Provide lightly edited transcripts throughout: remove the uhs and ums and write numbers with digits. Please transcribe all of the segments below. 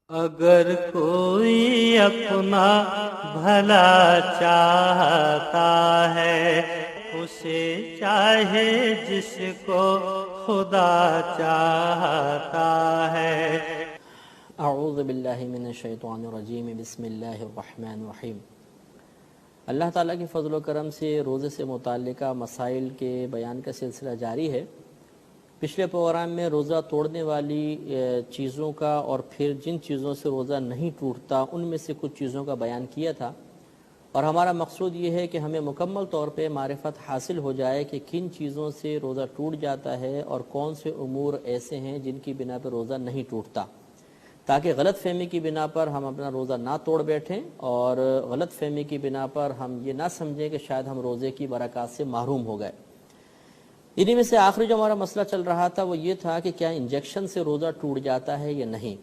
اگر کوئی اپنا بھلا چاہتا ہے اسے چاہے جس کو خدا چاہتا ہے۔ اعوذ باللہ من الشیطان الرجیم، بسم اللہ الرحمن الرحیم۔ اللہ تعالیٰ کے فضل و کرم سے روزے سے متعلقہ مسائل کے بیان کا سلسلہ جاری ہے۔ پچھلے پروگرام میں روزہ توڑنے والی چیزوں کا اور پھر جن چیزوں سے روزہ نہیں ٹوٹتا ان میں سے کچھ چیزوں کا بیان کیا تھا، اور ہمارا مقصود یہ ہے کہ ہمیں مکمل طور پہ معرفت حاصل ہو جائے کہ کن چیزوں سے روزہ ٹوٹ جاتا ہے اور کون سے امور ایسے ہیں جن کی بنا پر روزہ نہیں ٹوٹتا، تاکہ غلط فہمی کی بنا پر ہم اپنا روزہ نہ توڑ بیٹھیں اور غلط فہمی کی بنا پر ہم یہ نہ سمجھیں کہ شاید ہم روزے کی برکات سے محروم ہو گئے۔ انہی میں سے آخری جو ہمارا مسئلہ چل رہا تھا وہ یہ تھا کہ کیا انجیکشن سے روزہ ٹوٹ جاتا ہے یا نہیں۔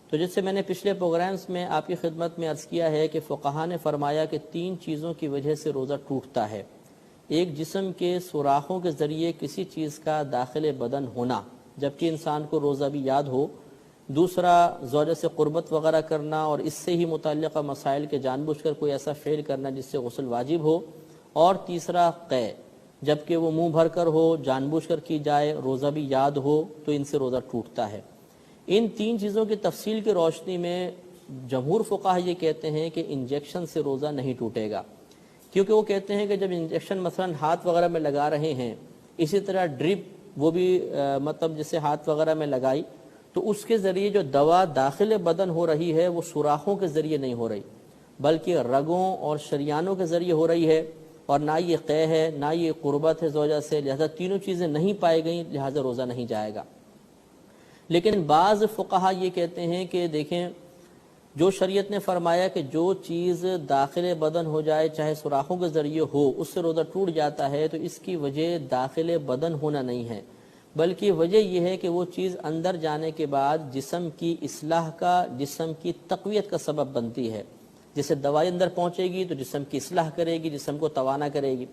تو جس سے میں نے پچھلے پروگرامز میں آپ کی خدمت میں عرض کیا ہے کہ فقہا نے فرمایا کہ 3 چیزوں کی وجہ سے روزہ ٹوٹتا ہے۔ ایک، جسم کے سوراخوں کے ذریعے کسی چیز کا داخل بدن ہونا جبکہ انسان کو روزہ بھی یاد ہو۔ دوسرا، زوجہ سے قربت وغیرہ کرنا اور اس سے ہی متعلقہ مسائل کے جان بوجھ کر کوئی ایسا فعل کرنا جس سے غسل واجب ہو۔ اور تیسرا، قے، جبکہ وہ منہ بھر کر ہو، جان بوجھ کر کی جائے، روزہ بھی یاد ہو تو ان سے روزہ ٹوٹتا ہے۔ ان 3 چیزوں کی تفصیل کی روشنی میں جمہور فقہا یہ کہتے ہیں کہ انجیکشن سے روزہ نہیں ٹوٹے گا، کیونکہ وہ کہتے ہیں کہ جب انجیکشن مثلا ہاتھ وغیرہ میں لگا رہے ہیں، اسی طرح ڈرپ وہ بھی مطلب جسے ہاتھ وغیرہ میں لگائی تو اس کے ذریعے جو دوا داخل بدن ہو رہی ہے وہ سوراخوں کے ذریعے نہیں ہو رہی بلکہ رگوں اور شریانوں کے ذریعے ہو رہی ہے، اور نہ یہ قے ہے نہ یہ قربت ہے زوجہ سے، لہذا تینوں چیزیں نہیں پائی گئیں، لہذا روزہ نہیں جائے گا۔ لیکن بعض فقہا یہ کہتے ہیں کہ دیکھیں، جو شریعت نے فرمایا کہ جو چیز داخل بدن ہو جائے چاہے سوراخوں کے ذریعے ہو اس سے روزہ ٹوٹ جاتا ہے، تو اس کی وجہ داخل بدن ہونا نہیں ہے، بلکہ وجہ یہ ہے کہ وہ چیز اندر جانے کے بعد جسم کی اصلاح کا، جسم کی تقویت کا سبب بنتی ہے۔ جیسے دوائی اندر پہنچے گی تو جسم کی اصلاح کرے گی، جسم کو توانا کرے گی،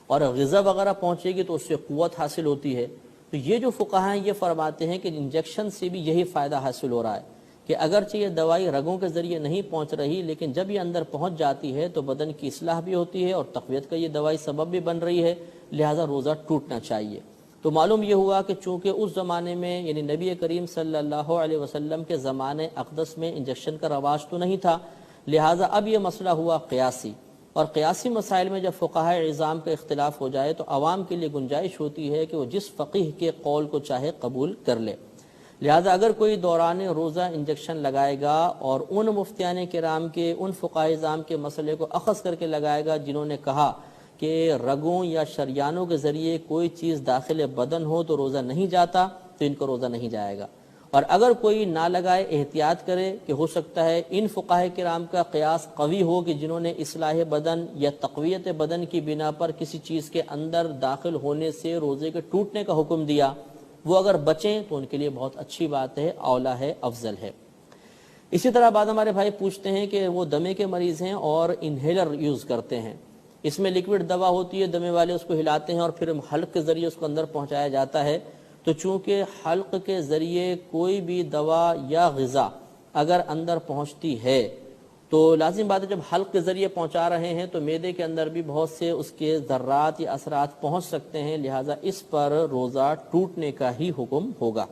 اور غذا وغیرہ پہنچے گی تو اس سے قوت حاصل ہوتی ہے۔ تو یہ جو فقہا ہیں یہ فرماتے ہیں کہ انجیکشن سے بھی یہی فائدہ حاصل ہو رہا ہے کہ اگرچہ یہ دوائی رگوں کے ذریعے نہیں پہنچ رہی، لیکن جب یہ اندر پہنچ جاتی ہے تو بدن کی اصلاح بھی ہوتی ہے اور تقویت کا یہ دوائی سبب بھی بن رہی ہے، لہذا روزہ ٹوٹنا چاہیے۔ تو معلوم یہ ہوا کہ چونکہ اس زمانے میں یعنی نبی کریم صلی اللہ علیہ وسلم کے زمانے اقدس میں انجیکشن کا رواج تو نہیں تھا، لہٰذا اب یہ مسئلہ ہوا قیاسی، اور قیاسی مسائل میں جب فقہاء عظام کا اختلاف ہو جائے تو عوام کے لیے گنجائش ہوتی ہے کہ وہ جس فقیہ کے قول کو چاہے قبول کر لے۔ لہذا اگر کوئی دوران روزہ انجیکشن لگائے گا اور ان مفتیان کرام کے، ان فقہاء عظام کے مسئلے کو اخذ کر کے لگائے گا جنہوں نے کہا کہ رگوں یا شریانوں کے ذریعے کوئی چیز داخل بدن ہو تو روزہ نہیں جاتا، تو ان کو روزہ نہیں جائے گا۔ اور اگر کوئی نہ لگائے، احتیاط کرے کہ ہو سکتا ہے ان فقہاء کرام کا قیاس قوی ہو کہ جنہوں نے اصلاح بدن یا تقویت بدن کی بنا پر کسی چیز کے اندر داخل ہونے سے روزے کے ٹوٹنے کا حکم دیا، وہ اگر بچیں تو ان کے لیے بہت اچھی بات ہے، اولا ہے، افضل ہے۔ اسی طرح بعض ہمارے بھائی پوچھتے ہیں کہ وہ دمے کے مریض ہیں اور انہیلر یوز کرتے ہیں، اس میں لیکوڈ دوا ہوتی ہے، دمے والے اس کو ہلاتے ہیں اور پھر حلق کے ذریعے اس کو اندر پہنچایا جاتا ہے۔ تو چونکہ حلق کے ذریعے کوئی بھی دوا یا غذا اگر اندر پہنچتی ہے تو لازم بات ہے جب حلق کے ذریعے پہنچا رہے ہیں تو معدے کے اندر بھی بہت سے اس کے ذرات یا اثرات پہنچ سکتے ہیں، لہٰذا اس پر روزہ ٹوٹنے کا ہی حکم ہوگا۔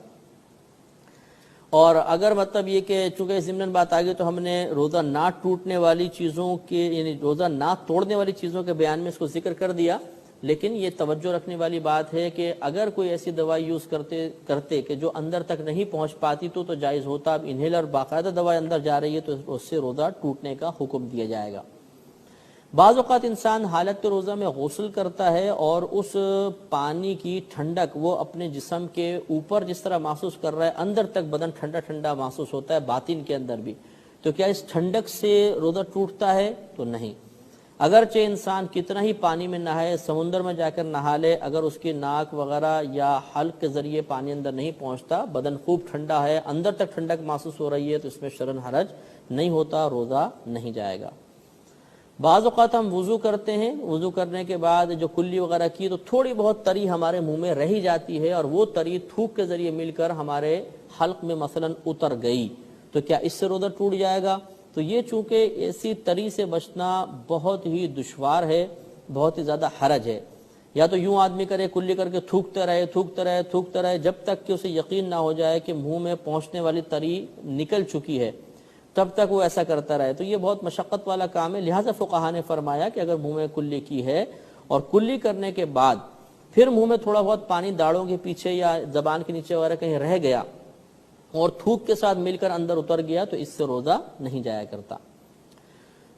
اور اگر مطلب یہ کہ چونکہ ضمن بات آگے تو ہم نے روزہ نہ ٹوٹنے والی چیزوں کے یعنی روزہ نہ توڑنے والی چیزوں کے بیان میں اس کو ذکر کر دیا، لیکن یہ توجہ رکھنے والی بات ہے کہ اگر کوئی ایسی دوائی یوز کرتے کہ جو اندر تک نہیں پہنچ پاتی تو جائز ہوتا۔ اب انہیلر باقاعدہ دوائی اندر جا رہی ہے تو اس سے روزہ ٹوٹنے کا حکم دیا جائے گا۔ بعض اوقات انسان حالت روزہ میں غسل کرتا ہے اور اس پانی کی ٹھنڈک وہ اپنے جسم کے اوپر جس طرح محسوس کر رہا ہے، اندر تک بدن ٹھنڈا ٹھنڈا محسوس ہوتا ہے، باطن کے اندر بھی، تو کیا اس ٹھنڈک سے روزہ ٹوٹتا ہے؟ تو نہیں۔ اگرچہ انسان کتنا ہی پانی میں نہائے، سمندر میں جا کر نہا لے، اگر اس کی ناک وغیرہ یا حلق کے ذریعے پانی اندر نہیں پہنچتا، بدن خوب ٹھنڈا ہے، اندر تک ٹھنڈک محسوس ہو رہی ہے، تو اس میں شرن حرج نہیں ہوتا، روزہ نہیں جائے گا۔ بعض اوقات ہم وضو کرتے ہیں، وضو کرنے کے بعد جو کلی وغیرہ کی تو تھوڑی بہت تری ہمارے منہ میں رہ جاتی ہے، اور وہ تری تھوک کے ذریعے مل کر ہمارے حلق میں مثلا اتر گئی، تو کیا اس سے روزہ ٹوٹ جائے گا؟ تو یہ چونکہ ایسی تری سے بچنا بہت ہی دشوار ہے، بہت ہی زیادہ حرج ہے. یا تو یوں آدمی کرے کلی کر کے تھوکتا رہے جب تک کہ اسے یقین نہ ہو جائے کہ منہ میں پہنچنے والی تری نکل چکی ہے، تب تک وہ ایسا کرتا رہے. تو یہ بہت مشقت والا کام ہے. لہٰذا فقہا نے فرمایا کہ اگر منہ میں کلی کی ہے اور کلی کرنے کے بعد پھر منہ میں تھوڑا بہت پانی داڑھوں کے پیچھے یا زبان کے نیچے وغیرہ کہیں رہ گیا اور تھوک کے ساتھ مل کر اندر اتر گیا تو اس سے روزہ نہیں جایا کرتا.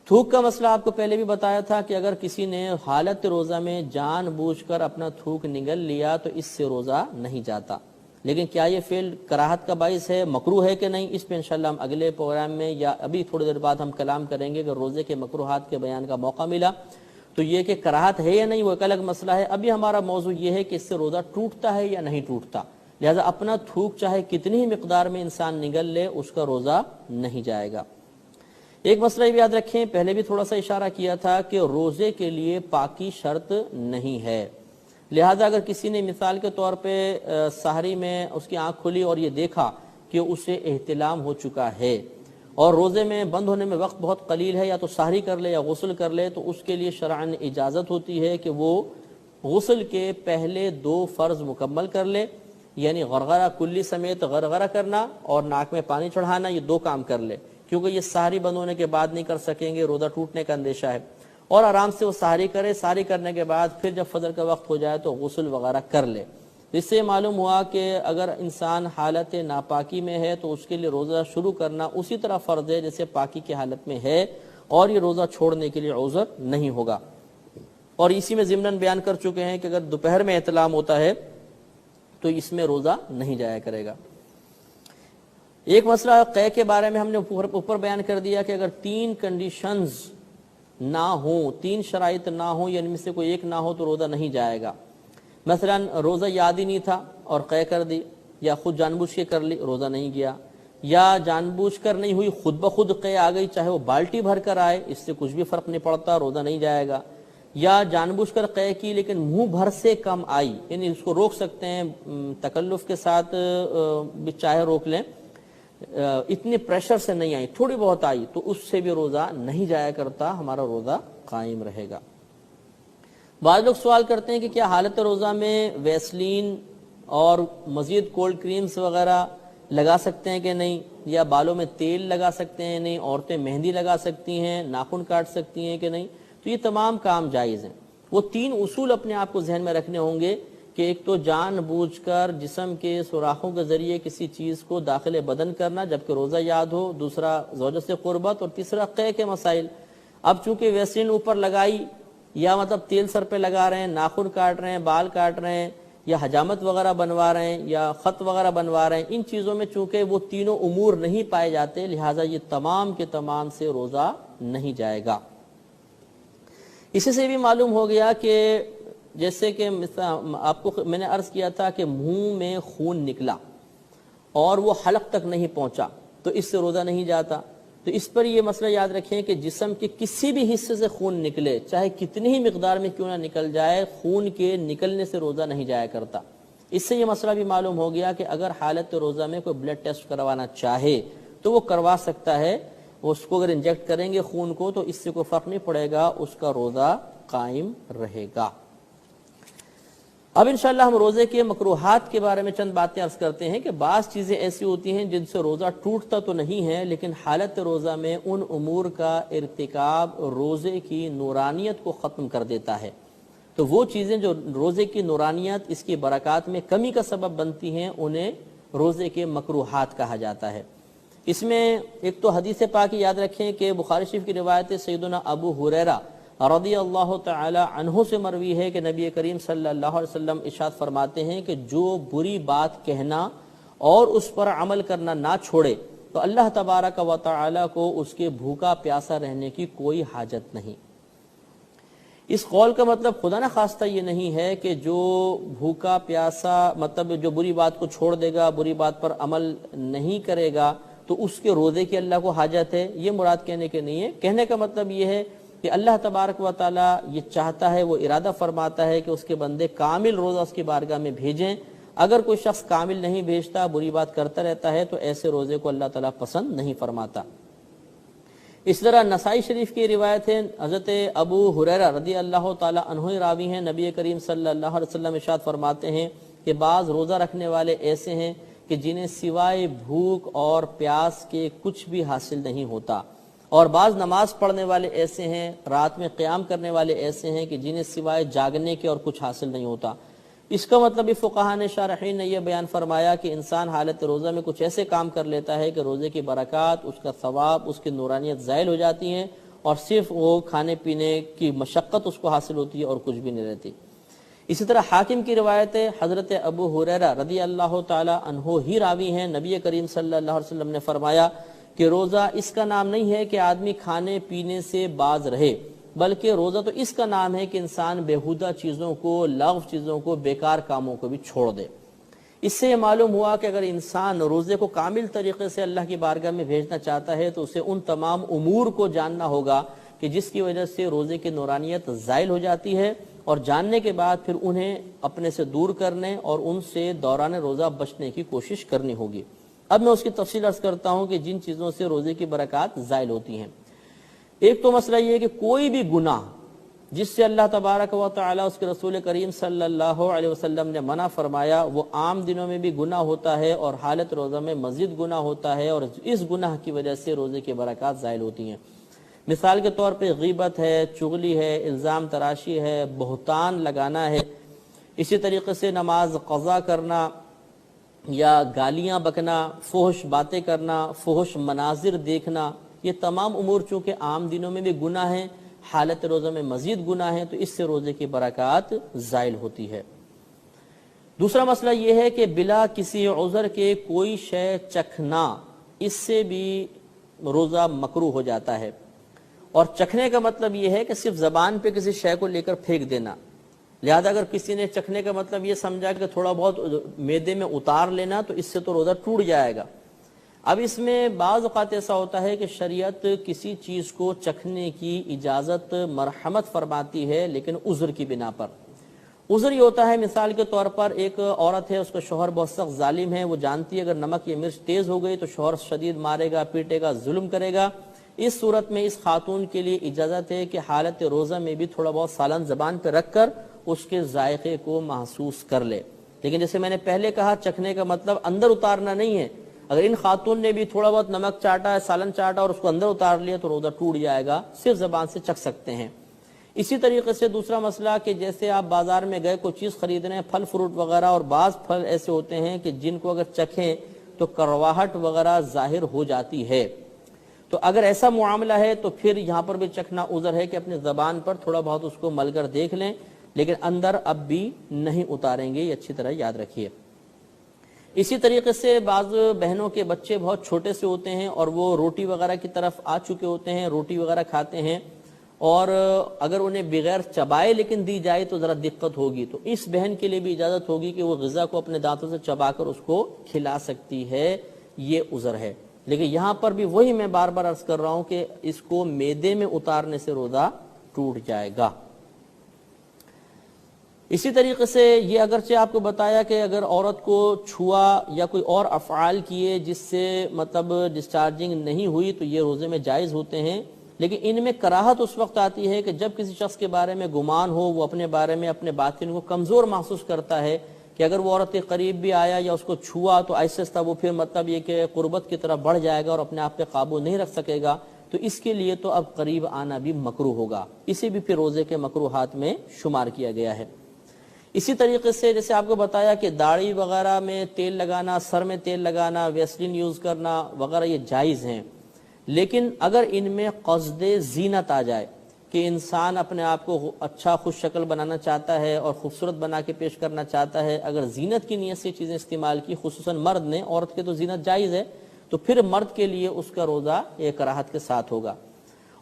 تھوک کا مسئلہ آپ کو پہلے بھی بتایا تھا کہ اگر کسی نے حالت روزہ میں جان بوجھ کر اپنا تھوک نگل لیا تو اس سے روزہ نہیں جاتا. لیکن کیا یہ فعل کراہت کا باعث ہے، مکروہ ہے کہ نہیں، اس پہ انشاءاللہ ہم اگلے پروگرام میں یا ابھی تھوڑی دیر بعد ہم کلام کریں گے. اگر روزے کے مکروہات کے بیان کا موقع ملا تو یہ کہ کراہت ہے یا نہیں وہ ایک الگ مسئلہ ہے. ابھی ہمارا موضوع یہ ہے کہ اس سے روزہ ٹوٹتا ہے یا نہیں ٹوٹتا. لہذا اپنا تھوک چاہے کتنی ہی مقدار میں انسان نگل لے اس کا روزہ نہیں جائے گا. ایک مسئلہ یہ بھی یاد رکھیں، پہلے بھی تھوڑا سا اشارہ کیا تھا کہ روزے کے لیے پاکی شرط نہیں ہے. لہذا اگر کسی نے مثال کے طور پہ سحری میں اس کی آنکھ کھلی اور یہ دیکھا کہ اسے احتلام ہو چکا ہے اور روزے میں بند ہونے میں وقت بہت قلیل ہے، یا تو سحری کر لے یا غسل کر لے، تو اس کے لیے شرعاً اجازت ہوتی ہے کہ وہ غسل کے پہلے 2 فرض مکمل کر لے، یعنی غرغرہ کلی سمیت غرغرہ کرنا اور ناک میں پانی چڑھانا، یہ 2 کام کر لے. کیونکہ یہ سحری بند ہونے کے بعد نہیں کر سکیں گے، روزہ ٹوٹنے کا اندیشہ ہے. اور آرام سے وہ سحری کرے، سحری کرنے کے بعد پھر جب فجر کا وقت ہو جائے تو غسل وغیرہ کر لے. اس سے معلوم ہوا کہ اگر انسان حالت ناپاکی میں ہے تو اس کے لیے روزہ شروع کرنا اسی طرح فرض ہے جیسے پاکی کی حالت میں ہے، اور یہ روزہ چھوڑنے کے لیے عذر نہیں ہوگا. اور اسی میں ضمناً بیان کر چکے ہیں کہ اگر دوپہر میں احتلام ہوتا ہے تو اس میں روزہ نہیں جایا کرے گا. ایک مسئلہ قے کے بارے میں ہم نے اوپر بیان کر دیا کہ اگر 3 کنڈیشنز نہ ہوں، 3 شرائط نہ ہوں، یعنی ان میں سے کوئی ایک نہ ہو تو روزہ نہیں جائے گا. مثلا روزہ یاد ہی نہیں تھا اور قے کر دی، یا خود جان بوجھ کے کر لی، روزہ نہیں گیا. یا جان بوجھ کر نہیں ہوئی، خود بخود قے آ گئی، چاہے وہ بالٹی بھر کر آئے، اس سے کچھ بھی فرق نہیں پڑتا، روزہ نہیں جائے گا. یا جان بوجھ کر قے کی لیکن منہ بھر سے کم آئی، یعنی اس کو روک سکتے ہیں تکلف کے ساتھ، چاہے روک لیں، اتنے پریشر سے نہیں آئی، تھوڑی بہت آئی، تو اس سے بھی روزہ نہیں جایا کرتا، ہمارا روزہ قائم رہے گا. بعض لوگ سوال کرتے ہیں کہ کیا حالت روزہ میں ویسلین اور مزید کولڈ کریمز وغیرہ لگا سکتے ہیں کہ نہیں، یا بالوں میں تیل لگا سکتے ہیں نہیں، عورتیں مہندی لگا سکتی ہیں، ناخن کاٹ سکتی ہیں کہ نہیں. تو یہ تمام کام جائز ہیں. وہ 3 اصول اپنے آپ کو ذہن میں رکھنے ہوں گے کہ ایک تو جان بوجھ کر جسم کے سوراخوں کے ذریعے کسی چیز کو داخل بدن کرنا جبکہ روزہ یاد ہو، دوسرا زوجہ سے قربت، اور تیسرا قے کے مسائل. اب چونکہ ویسلین اوپر لگائی یا مطلب تیل سر پہ لگا رہے ہیں، ناخن کاٹ رہے ہیں، بال کاٹ رہے ہیں، یا حجامت وغیرہ بنوا رہے ہیں، یا خط وغیرہ بنوا رہے ہیں، ان چیزوں میں چونکہ وہ تینوں امور نہیں پائے جاتے، لہٰذا یہ تمام کے تمام سے روزہ نہیں جائے گا. اسی سے بھی معلوم ہو گیا کہ جیسے کہ آپ کو میں نے عرض کیا تھا کہ منہ میں خون نکلا اور وہ حلق تک نہیں پہنچا تو اس سے روزہ نہیں جاتا. تو اس پر یہ مسئلہ یاد رکھیں کہ جسم کے کسی بھی حصے سے خون نکلے، چاہے کتنی ہی مقدار میں کیوں نہ نکل جائے، خون کے نکلنے سے روزہ نہیں جایا کرتا. اس سے یہ مسئلہ بھی معلوم ہو گیا کہ اگر حالت روزہ میں کوئی بلڈ ٹیسٹ کروانا چاہے تو وہ کروا سکتا ہے. اس کو اگر انجیکٹ کریں گے خون کو تو اس سے کوئی فرق نہیں پڑے گا، اس کا روزہ قائم رہے گا. اب انشاءاللہ ہم روزے کے مکروہات کے بارے میں چند باتیں عرض کرتے ہیں کہ بعض چیزیں ایسی ہوتی ہیں جن سے روزہ ٹوٹتا تو نہیں ہے، لیکن حالت روزہ میں ان امور کا ارتکاب روزے کی نورانیت کو ختم کر دیتا ہے. تو وہ چیزیں جو روزے کی نورانیت، اس کی برکات میں کمی کا سبب بنتی ہیں، انہیں روزے کے مکروہات کہا جاتا ہے. اس میں ایک تو حدیث پاک یاد رکھیں کہ بخاری شریف کی روایت سیدنا ابو ہریرہ رضی اللہ تعالی عنہ سے مروی ہے کہ نبی کریم صلی اللہ علیہ وسلم ارشاد فرماتے ہیں کہ جو بری بات کہنا اور اس پر عمل کرنا نہ چھوڑے تو اللہ تبارک و تعالی کو اس کے بھوکا پیاسا رہنے کی کوئی حاجت نہیں. اس قول کا مطلب خدا نہ خواستہ یہ نہیں ہے کہ جو بھوکا پیاسا مطلب جو بری بات کو چھوڑ دے گا، بری بات پر عمل نہیں کرے گا تو اس کے روزے کی اللہ کو حاجت ہے، یہ مراد کہنے کے نہیں ہے. کہنے کا مطلب یہ ہے کہ اللہ تبارک و تعالی یہ چاہتا ہے، وہ ارادہ فرماتا ہے کہ اس کے بندے کامل روزہ اس کی بارگاہ میں بھیجیں اگر کوئی شخص کامل نہیں بھیجتا، بری بات کرتا رہتا ہے، تو ایسے روزے کو اللہ تعالیٰ پسند نہیں فرماتا۔ اس طرح نسائی شریف کی روایت ہے، حضرت ابو ہریرہ رضی اللہ تعالیٰ عنہ راوی ہیں، نبی کریم صلی اللہ علیہ وسلم ارشاد فرماتے ہیں کہ بعض روزہ رکھنے والے ایسے ہیں کہ جنہیں سوائے بھوک اور پیاس کے کچھ بھی حاصل نہیں ہوتا، اور بعض نماز پڑھنے والے ایسے ہیں، رات میں قیام کرنے والے ایسے ہیں کہ جنہیں سوائے جاگنے کے اور کچھ حاصل نہیں ہوتا۔ اس کا مطلب فقہاء نے، شارحین نے یہ بیان فرمایا کہ انسان حالت روزہ میں کچھ ایسے کام کر لیتا ہے کہ روزے کی برکات، اس کا ثواب، اس کی نورانیت زائل ہو جاتی ہیں، اور صرف وہ کھانے پینے کی مشقت اس کو حاصل ہوتی ہے اور کچھ بھی نہیں رہتی۔ اسی طرح حاکم کی روایت ہے، حضرت ابو ہریرہ رضی اللہ تعالی عنہ ہی راوی ہیں، نبی کریم صلی اللہ علیہ وسلم نے فرمایا کہ روزہ اس کا نام نہیں ہے کہ آدمی کھانے پینے سے باز رہے، بلکہ روزہ تو اس کا نام ہے کہ انسان بیہودہ چیزوں کو، لغو چیزوں کو، بیکار کاموں کو بھی چھوڑ دے۔ اس سے یہ معلوم ہوا کہ اگر انسان روزے کو کامل طریقے سے اللہ کی بارگاہ میں بھیجنا چاہتا ہے تو اسے ان تمام امور کو جاننا ہوگا کہ جس کی وجہ سے روزے کی نورانیت زائل ہو جاتی ہے، اور جاننے کے بعد پھر انہیں اپنے سے دور کرنے اور ان سے دوران روزہ بچنے کی کوشش کرنی ہوگی۔ اب میں اس کی تفصیل عرض کرتا ہوں کہ جن چیزوں سے روزے کی برکات زائل ہوتی ہیں۔ ایک تو مسئلہ یہ ہے کہ کوئی بھی گناہ جس سے اللہ تبارک و تعالی اس کے رسول کریم صلی اللہ علیہ وسلم نے منع فرمایا، وہ عام دنوں میں بھی گناہ ہوتا ہے اور حالت روزہ میں مزید گناہ ہوتا ہے، اور اس گناہ کی وجہ سے روزے کی برکات زائل ہوتی ہیں۔ مثال کے طور پہ غیبت ہے، چغلی ہے، الزام تراشی ہے، بہتان لگانا ہے، اسی طریقے سے نماز قضا کرنا یا گالیاں بکنا، فحش باتیں کرنا، فحش مناظر دیکھنا، یہ تمام امور چونکہ عام دنوں میں بھی گناہ ہیں، حالت روزہ میں مزید گناہ ہیں، تو اس سے روزے کی برکات زائل ہوتی ہے۔ دوسرا مسئلہ یہ ہے کہ بلا کسی عذر کے کوئی شے چکھنا، اس سے بھی روزہ مکروہ ہو جاتا ہے، اور چکھنے کا مطلب یہ ہے کہ صرف زبان پہ کسی شے کو لے کر پھینک دینا۔ لہذا اگر کسی نے چکھنے کا مطلب یہ سمجھا کہ تھوڑا بہت معدے میں اتار لینا، تو اس سے تو روزہ ٹوٹ جائے گا۔ اب اس میں بعض اوقات ایسا ہوتا ہے کہ شریعت کسی چیز کو چکھنے کی اجازت مرحمت فرماتی ہے، لیکن عذر کی بنا پر۔ عذر یہ ہوتا ہے، مثال کے طور پر ایک عورت ہے، اس کا شوہر بہت سخت ظالم ہے، وہ جانتی ہے اگر نمک یا مرچ تیز ہو گئی تو شوہر شدید مارے گا، پیٹے گا، ظلم کرے گا۔ اس صورت میں اس خاتون کے لیے اجازت ہے کہ حالت روزہ میں بھی تھوڑا بہت سالن زبان پہ رکھ کر اس کے ذائقے کو محسوس کر لے۔ لیکن جیسے میں نے پہلے کہا، چکھنے کا مطلب اندر اتارنا نہیں ہے۔ اگر ان خاتون نے بھی تھوڑا بہت نمک چاٹا ہے، سالن چاٹا اور اس کو اندر اتار لیا تو روزہ ٹوٹ جائے گا، صرف زبان سے چکھ سکتے ہیں۔ اسی طریقے سے دوسرا مسئلہ کہ جیسے آپ بازار میں گئے کوئی چیز خریدنے ہیں، پھل فروٹ وغیرہ، اور بعض پھل ایسے ہوتے ہیں کہ جن کو اگر چکھیں تو کرواہٹ وغیرہ ظاہر ہو جاتی ہے، تو اگر ایسا معاملہ ہے تو پھر یہاں پر بھی چکھنا عذر ہے کہ اپنی زبان پر تھوڑا بہت اس کو مل کر دیکھ لیں، لیکن اندر اب بھی نہیں اتاریں گے، یہ اچھی طرح یاد رکھیے۔ اسی طریقے سے بعض بہنوں کے بچے بہت چھوٹے سے ہوتے ہیں اور وہ روٹی وغیرہ کی طرف آ چکے ہوتے ہیں، روٹی وغیرہ کھاتے ہیں، اور اگر انہیں بغیر چبائے لیکن دی جائے تو ذرا دقت ہوگی، تو اس بہن کے لیے بھی اجازت ہوگی کہ وہ غذا کو اپنے دانتوں سے چبا کر اس کو کھلا سکتی ہے، یہ عذر ہے۔ لیکن یہاں پر بھی وہی میں بار بار عرض کر رہا ہوں کہ اس کو معدے میں اتارنے سے روزہ ٹوٹ جائے گا۔ اسی طریقے سے یہ اگرچہ آپ کو بتایا کہ اگر عورت کو چھوا یا کوئی اور افعال کیے جس سے مطلب ڈسچارجنگ نہیں ہوئی تو یہ روزے میں جائز ہوتے ہیں، لیکن ان میں کراہت اس وقت آتی ہے کہ جب کسی شخص کے بارے میں گمان ہو، وہ اپنے بارے میں اپنے باطن کو کمزور محسوس کرتا ہے کہ اگر وہ عورت کے قریب بھی آیا یا اس کو چھوا تو آہستہ آہستہ وہ پھر مطلب یہ کہ قربت کی طرف بڑھ جائے گا اور اپنے آپ پہ قابو نہیں رکھ سکے گا، تو اس کے لیے تو اب قریب آنا بھی مکروہ ہوگا، اسے بھی پھر روزے کے مکروہات میں شمار کیا گیا ہے۔ اسی طریقے سے جیسے آپ کو بتایا کہ داڑھی وغیرہ میں تیل لگانا، سر میں تیل لگانا، ویسلین یوز کرنا وغیرہ یہ جائز ہیں، لیکن اگر ان میں قصد زینت آ جائے کہ انسان اپنے آپ کو اچھا خوش شکل بنانا چاہتا ہے اور خوبصورت بنا کے پیش کرنا چاہتا ہے، اگر زینت کی نیت سے چیزیں استعمال کی، خصوصاً مرد نے، عورت کے تو زینت جائز ہے، تو پھر مرد کے لیے اس کا روزہ ایک کراہت کے ساتھ ہوگا۔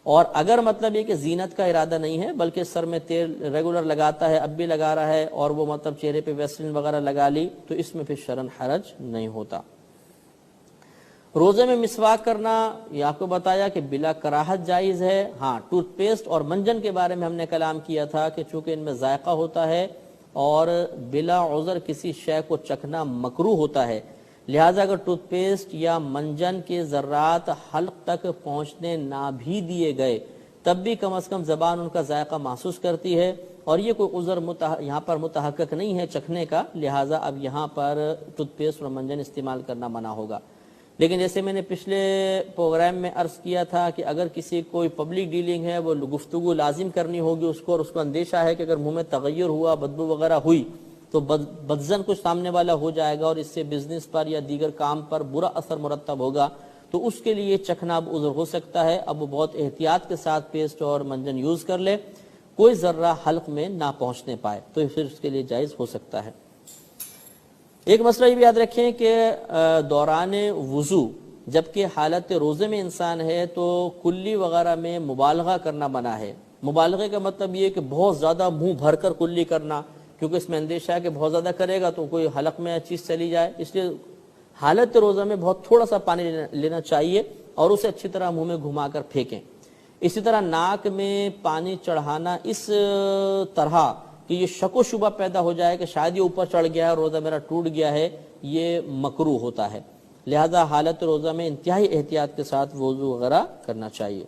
اور اگر مطلب یہ کہ زینت کا ارادہ نہیں ہے بلکہ سر میں تیل ریگولر لگاتا ہے، اب بھی لگا رہا ہے، اور وہ مطلب چہرے پہ ویسلین وغیرہ لگا لی، تو اس میں پھر شرعاً حرج نہیں ہوتا۔ روزے میں مسواک کرنا یہ آپ کو بتایا کہ بلا کراہت جائز ہے۔ ہاں، ٹوتھ پیسٹ اور منجن کے بارے میں ہم نے کلام کیا تھا کہ چونکہ ان میں ذائقہ ہوتا ہے اور بلا عذر کسی شے کو چکھنا مکروہ ہوتا ہے، لہٰذا اگر ٹوتھ پیسٹ یا منجن کے ذرات حلق تک پہنچنے نہ بھی دیے گئے تب بھی کم از کم زبان ان کا ذائقہ محسوس کرتی ہے، اور یہ کوئی عذر یہاں پر متحقق نہیں ہے چکھنے کا، لہٰذا اب یہاں پر ٹوتھ پیسٹ اور منجن استعمال کرنا منع ہوگا۔ لیکن جیسے میں نے پچھلے پروگرام میں عرض کیا تھا کہ اگر کسی کوئی پبلک ڈیلنگ ہے وہ گفتگو لازم کرنی ہوگی اس کو، اور اس کو اندیشہ ہے کہ اگر منہ میں تغیر ہوا، بدبو وغیرہ ہوئی تو بدظن کچھ سامنے والا ہو جائے گا اور اس سے بزنس پر یا دیگر کام پر برا اثر مرتب ہوگا، تو اس کے لیے چکھنا اب عذر ہو سکتا ہے۔ اب وہ بہت احتیاط کے ساتھ پیسٹ اور منجن یوز کر لے، کوئی ذرہ حلق میں نہ پہنچنے پائے تو پھر اس کے لیے جائز ہو سکتا ہے۔ ایک مسئلہ یہ بھی یاد رکھیں کہ دوران وضو جبکہ حالت روزے میں انسان ہے تو کلی وغیرہ میں مبالغہ کرنا منع ہے۔ مبالغے کا مطلب یہ کہ بہت زیادہ منہ بھر کر کلی کرنا، کیونکہ اس میں اندیشہ ہے کہ بہت زیادہ کرے گا تو کوئی حلق میں چیز چلی جائے، اس لیے حالت روزہ میں بہت تھوڑا سا پانی لینا چاہیے اور اسے اچھی طرح منہ میں گھما کر پھینکیں۔ اسی طرح ناک میں پانی چڑھانا اس طرح کہ یہ شک و شبہ پیدا ہو جائے کہ شاید یہ اوپر چڑھ گیا ہے، روزہ میرا ٹوٹ گیا ہے، یہ مکروہ ہوتا ہے، لہذا حالت روزہ میں انتہائی احتیاط کے ساتھ وضو وغیرہ کرنا چاہیے۔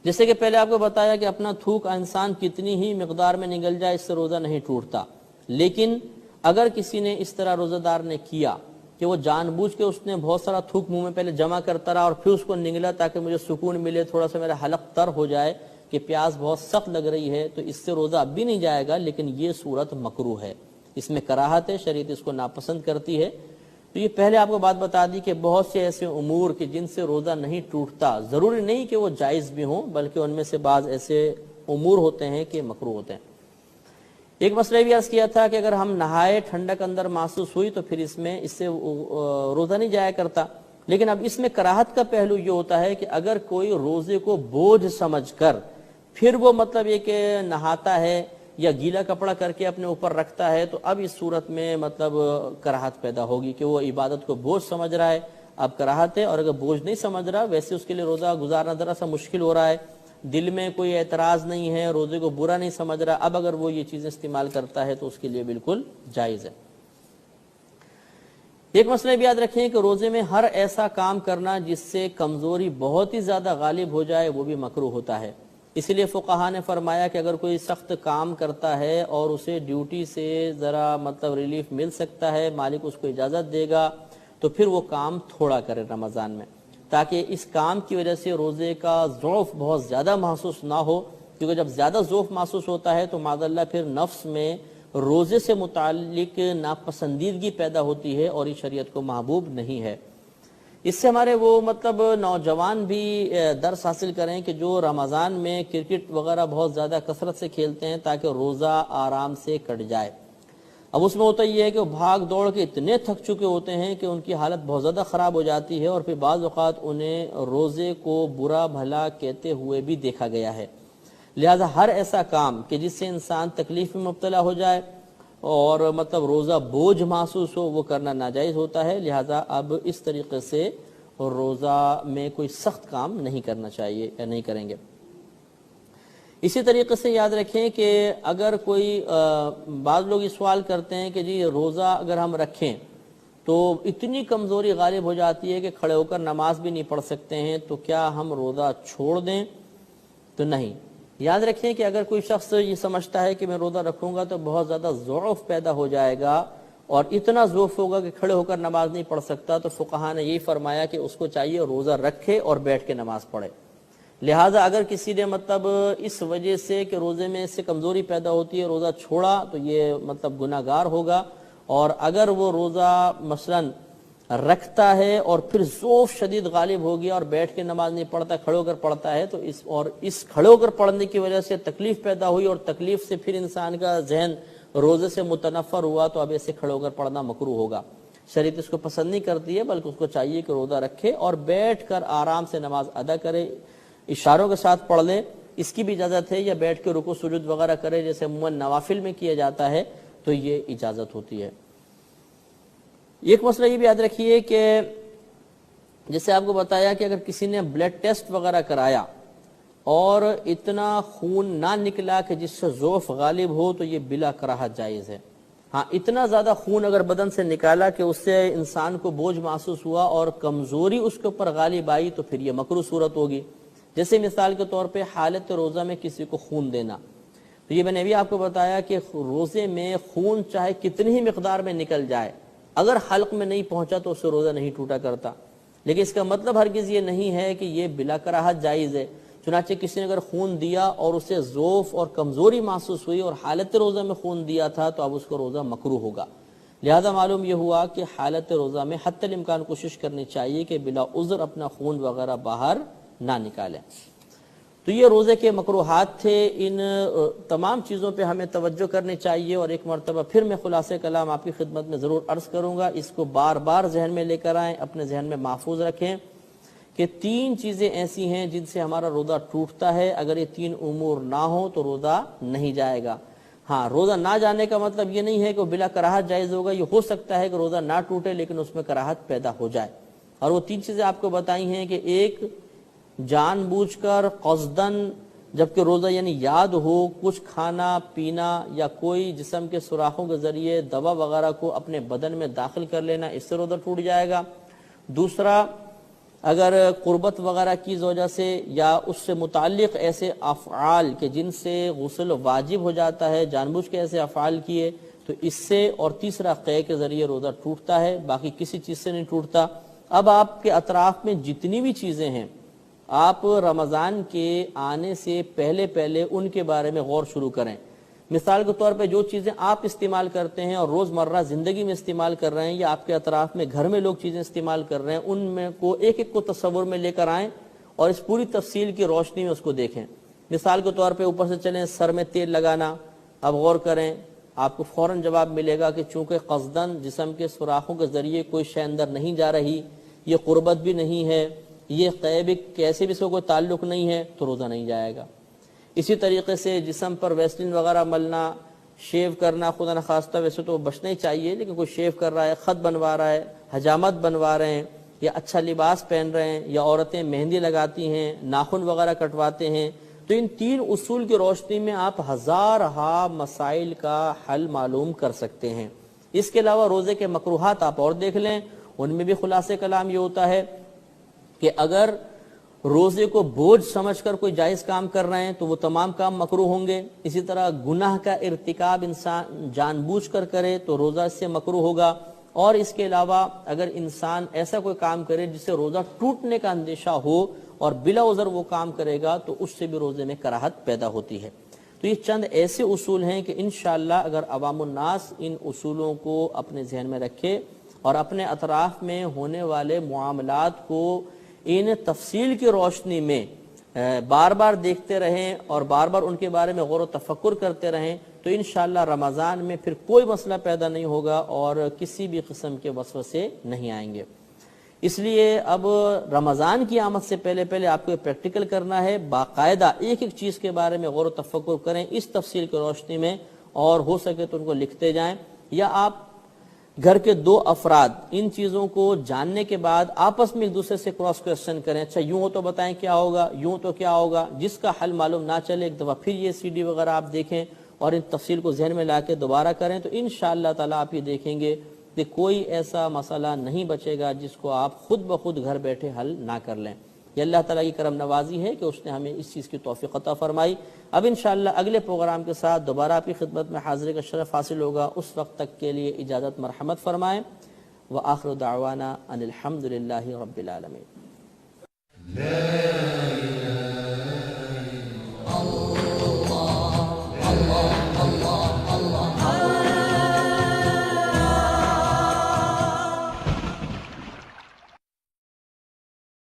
جیسے کہ پہلے آپ کو بتایا کہ اپنا تھوک انسان کتنی ہی مقدار میں نگل جائے اس سے روزہ نہیں ٹوٹتا، لیکن اگر کسی نے اس طرح روزہ دار نے کیا کہ وہ جان بوجھ کے اس نے بہت سارا تھوک منہ میں پہلے جمع کرتا رہا اور پھر اس کو نگلا تاکہ مجھے سکون ملے، تھوڑا سا میرا حلق تر ہو جائے کہ پیاس بہت سخت لگ رہی ہے، تو اس سے روزہ اب بھی نہیں جائے گا، لیکن یہ صورت مکروہ ہے، اس میں کراہت ہے، شریعت اس کو ناپسند کرتی ہے۔ تو یہ پہلے آپ کو بات بتا دی کہ بہت سے ایسے امور کہ جن سے روزہ نہیں ٹوٹتا، ضروری نہیں کہ وہ جائز بھی ہوں، بلکہ ان میں سے بعض ایسے امور ہوتے ہیں کہ مکروہ ہوتے ہیں۔ ایک مسئلہ بھی عرض کیا تھا کہ اگر ہم نہائے ٹھنڈک اندر محسوس ہوئی تو پھر اس سے روزہ نہیں جایا کرتا، لیکن اب اس میں کراہت کا پہلو یہ ہوتا ہے کہ اگر کوئی روزے کو بوجھ سمجھ کر پھر وہ مطلب یہ کہ نہاتا ہے یا گیلا کپڑا کر کے اپنے اوپر رکھتا ہے، تو اب اس صورت میں مطلب کراہت پیدا ہوگی کہ وہ عبادت کو بوجھ سمجھ رہا ہے، اب کراہت ہے۔ اور اگر بوجھ نہیں سمجھ رہا، ویسے اس کے لیے روزہ گزارنا ذرا سا مشکل ہو رہا ہے، دل میں کوئی اعتراض نہیں ہے، روزے کو برا نہیں سمجھ رہا، اب اگر وہ یہ چیزیں استعمال کرتا ہے تو اس کے لیے بالکل جائز ہے۔ ایک مسئلہ بھی یاد رکھیں کہ روزے میں ہر ایسا کام کرنا جس سے کمزوری بہت ہی زیادہ غالب ہو جائے وہ بھی مکروہ ہوتا ہے۔ اسی لیے فقہا نے فرمایا کہ اگر کوئی سخت کام کرتا ہے اور اسے ڈیوٹی سے ذرا مطلب ریلیف مل سکتا ہے، مالک اس کو اجازت دے گا، تو پھر وہ کام تھوڑا کرے رمضان میں، تاکہ اس کام کی وجہ سے روزے کا ضعف بہت زیادہ محسوس نہ ہو، کیونکہ جب زیادہ ضعف محسوس ہوتا ہے تو معاذ اللہ پھر نفس میں روزے سے متعلق ناپسندیدگی پیدا ہوتی ہے اور یہ شریعت کو محبوب نہیں ہے۔ اس سے ہمارے وہ مطلب نوجوان بھی درس حاصل کریں کہ جو رمضان میں کرکٹ وغیرہ بہت زیادہ کثرت سے کھیلتے ہیں تاکہ روزہ آرام سے کٹ جائے۔ اب اس میں ہوتا یہ ہے کہ وہ بھاگ دوڑ کے اتنے تھک چکے ہوتے ہیں کہ ان کی حالت بہت زیادہ خراب ہو جاتی ہے، اور پھر بعض اوقات انہیں روزے کو برا بھلا کہتے ہوئے بھی دیکھا گیا ہے۔ لہذا ہر ایسا کام کہ جس سے انسان تکلیف میں مبتلا ہو جائے اور مطلب روزہ بوجھ محسوس ہو وہ کرنا ناجائز ہوتا ہے، لہذا اب اس طریقے سے روزہ میں کوئی سخت کام نہیں کرنا چاہیے یا نہیں کریں گے۔ اسی طریقے سے یاد رکھیں کہ اگر کوئی بعض لوگ یہ سوال کرتے ہیں کہ جی روزہ اگر ہم رکھیں تو اتنی کمزوری غالب ہو جاتی ہے کہ کھڑے ہو کر نماز بھی نہیں پڑھ سکتے ہیں، تو کیا ہم روزہ چھوڑ دیں؟ تو نہیں، یاد رکھیں کہ اگر کوئی شخص یہ سمجھتا ہے کہ میں روزہ رکھوں گا تو بہت زیادہ ضعف پیدا ہو جائے گا اور اتنا ضعف ہوگا کہ کھڑے ہو کر نماز نہیں پڑھ سکتا، تو فقہا نے یہی فرمایا کہ اس کو چاہیے روزہ رکھے اور بیٹھ کے نماز پڑھے۔ لہٰذا اگر کسی نے مطلب اس وجہ سے کہ روزے میں اس سے کمزوری پیدا ہوتی ہے روزہ چھوڑا تو یہ مطلب گناہ گار ہوگا، اور اگر وہ روزہ مثلاً رکھتا ہے اور پھر ضعف شدید غالب ہو گیا اور بیٹھ کے نماز نہیں پڑھتا، کھڑے ہو کر پڑھتا ہے، تو اس کھڑے ہو کر پڑھنے کی وجہ سے تکلیف پیدا ہوئی اور تکلیف سے پھر انسان کا ذہن روزے سے متنفر ہوا، تو اب ایسے کھڑے ہو کر پڑھنا مکروہ ہوگا۔ شریعت اس کو پسند نہیں کرتی ہے، بلکہ اس کو چاہیے کہ روزہ رکھے اور بیٹھ کر آرام سے نماز ادا کرے، اشاروں کے ساتھ پڑھ لے، اس کی بھی اجازت ہے، یا بیٹھ کے رکوع سجود وغیرہ کرے جیسے عموماً نوافل میں کیا جاتا ہے، تو یہ اجازت ہوتی ہے۔ ایک مسئلہ یہ بھی یاد رکھیے کہ جیسے آپ کو بتایا کہ اگر کسی نے بلڈ ٹیسٹ وغیرہ کرایا اور اتنا خون نہ نکلا کہ جس سے ضعف غالب ہو تو یہ بلا کراہت جائز ہے۔ ہاں اتنا زیادہ خون اگر بدن سے نکالا کہ اس سے انسان کو بوجھ محسوس ہوا اور کمزوری اس کے اوپر غالب آئی تو پھر یہ مکروہ صورت ہوگی۔ جیسے مثال کے طور پہ حالت روزہ میں کسی کو خون دینا، تو یہ میں نے بھی آپ کو بتایا کہ روزے میں خون چاہے کتنی ہی مقدار میں نکل جائے، اگر حلق میں نہیں پہنچا تو اس سے روزہ نہیں ٹوٹا کرتا، لیکن اس کا مطلب ہرگز یہ نہیں ہے کہ یہ بلا کراہت جائز ہے۔ چنانچہ کسی نے اگر خون دیا اور اسے ضعف اور کمزوری محسوس ہوئی اور حالت روزہ میں خون دیا تھا تو اب اس کا روزہ مکروہ ہوگا۔ لہذا معلوم یہ ہوا کہ حالت روزہ میں حتی الامکان کوشش کرنی چاہیے کہ بلا عذر اپنا خون وغیرہ باہر نہ نکالیں۔ تو یہ روزے کے مکروہات تھے، ان تمام چیزوں پہ ہمیں توجہ کرنی چاہیے، اور ایک مرتبہ پھر میں خلاصہ کلام آپ کی خدمت میں ضرور عرض کروں گا، اس کو بار بار ذہن میں لے کر آئیں، اپنے ذہن میں محفوظ رکھیں کہ 3 چیزیں ایسی ہیں جن سے ہمارا روزہ ٹوٹتا ہے، اگر یہ 3 امور نہ ہوں تو روزہ نہیں جائے گا۔ ہاں، روزہ نہ جانے کا مطلب یہ نہیں ہے کہ بلا کراہت جائز ہوگا، یہ ہو سکتا ہے کہ روزہ نہ ٹوٹے لیکن اس میں کراہت پیدا ہو جائے، اور وہ 3 چیزیں آپ کو بتائی ہیں کہ ایک، جان بوجھ کر قصدن جبکہ روزہ یعنی یاد ہو کچھ کھانا پینا یا کوئی جسم کے سوراخوں کے ذریعے دوا وغیرہ کو اپنے بدن میں داخل کر لینا، اس سے روزہ ٹوٹ جائے گا۔ دوسرا، اگر قربت وغیرہ کی وجہ سے یا اس سے متعلق ایسے افعال کہ جن سے غسل واجب ہو جاتا ہے، جان بوجھ کے ایسے افعال کیے تو اس سے، اور تیسرا قے کے ذریعے روزہ ٹوٹتا ہے، باقی کسی چیز سے نہیں ٹوٹتا۔ اب آپ کے اطراف میں جتنی بھی چیزیں ہیں، آپ رمضان کے آنے سے پہلے ان کے بارے میں غور شروع کریں۔ مثال کے طور پہ جو چیزیں آپ استعمال کرتے ہیں اور روزمرہ زندگی میں استعمال کر رہے ہیں، یا آپ کے اطراف میں گھر میں لوگ چیزیں استعمال کر رہے ہیں، ان میں کو ایک ایک کو تصور میں لے کر آئیں اور اس پوری تفصیل کی روشنی میں اس کو دیکھیں۔ مثال کے طور پہ اوپر سے چلیں، سر میں تیل لگانا، اب غور کریں، آپ کو فوراً جواب ملے گا کہ چونکہ قصدن جسم کے سوراخوں کے ذریعے کوئی شے اندر نہیں جا رہی، یہ قربت بھی نہیں ہے، یہ قے بھی کیسے بھی سے کوئی تعلق نہیں ہے، تو روزہ نہیں جائے گا۔ اسی طریقے سے جسم پر ویسلین وغیرہ ملنا، شیو کرنا، خدا نخواستہ ویسے تو بچنا ہی چاہیے، لیکن کوئی شیو کر رہا ہے، خط بنوا رہا ہے، حجامت بنوا رہے ہیں، یا اچھا لباس پہن رہے ہیں، یا عورتیں مہندی لگاتی ہیں، ناخن وغیرہ کٹواتے ہیں، تو ان 3 اصول کی روشنی میں آپ ہزارہا مسائل کا حل معلوم کر سکتے ہیں۔ اس کے علاوہ روزے کے مکروہات آپ اور دیکھ لیں، ان میں بھی خلاصہ کلام یہ ہوتا ہے کہ اگر روزے کو بوجھ سمجھ کر کوئی جائز کام کر رہے ہیں تو وہ تمام کام مکروہ ہوں گے۔ اسی طرح گناہ کا ارتکاب انسان جان بوجھ کر کرے تو روزہ اس سے مکروہ ہوگا، اور اس کے علاوہ اگر انسان ایسا کوئی کام کرے جس سے روزہ ٹوٹنے کا اندیشہ ہو اور بلا عذر وہ کام کرے گا تو اس سے بھی روزے میں کراہت پیدا ہوتی ہے۔ تو یہ چند ایسے اصول ہیں کہ انشاءاللہ اگر عوام الناس ان اصولوں کو اپنے ذہن میں رکھے اور اپنے اطراف میں ہونے والے معاملات کو ان تفصیل کی روشنی میں بار بار دیکھتے رہیں اور بار بار ان کے بارے میں غور و تفکر کرتے رہیں تو انشاءاللہ رمضان میں پھر کوئی مسئلہ پیدا نہیں ہوگا اور کسی بھی قسم کے وسوسے نہیں آئیں گے۔ اس لیے اب رمضان کی آمد سے پہلے آپ کو پریکٹیکل کرنا ہے، باقاعدہ ایک ایک چیز کے بارے میں غور و تفکر کریں اس تفصیل کی روشنی میں، اور ہو سکے تو ان کو لکھتے جائیں، یا آپ گھر کے 2 افراد ان چیزوں کو جاننے کے بعد آپس میں ایک دوسرے سے کراس کوسچن کریں، اچھا یوں ہو تو بتائیں کیا ہوگا، یوں تو کیا ہوگا، جس کا حل معلوم نہ چلے ایک دفعہ پھر یہ CD وغیرہ آپ دیکھیں اور ان تفصیل کو ذہن میں لا کے دوبارہ کریں، تو انشاءاللہ تعالیٰ آپ یہ دیکھیں گے کہ کوئی ایسا مسئلہ نہیں بچے گا جس کو آپ خود بخود گھر بیٹھے حل نہ کر لیں۔ یہ اللہ تعالیٰ کی کرم نوازی ہے کہ اس نے ہمیں اس چیز کی توفیق عطا فرمائی۔ اب انشاءاللہ اگلے پروگرام کے ساتھ دوبارہ آپ کی خدمت میں حاضری کا شرف حاصل ہوگا، اس وقت تک کے لیے اجازت مرحمت فرمائیں۔ وآخر دعوانا ان الحمد للہ رب العالمین۔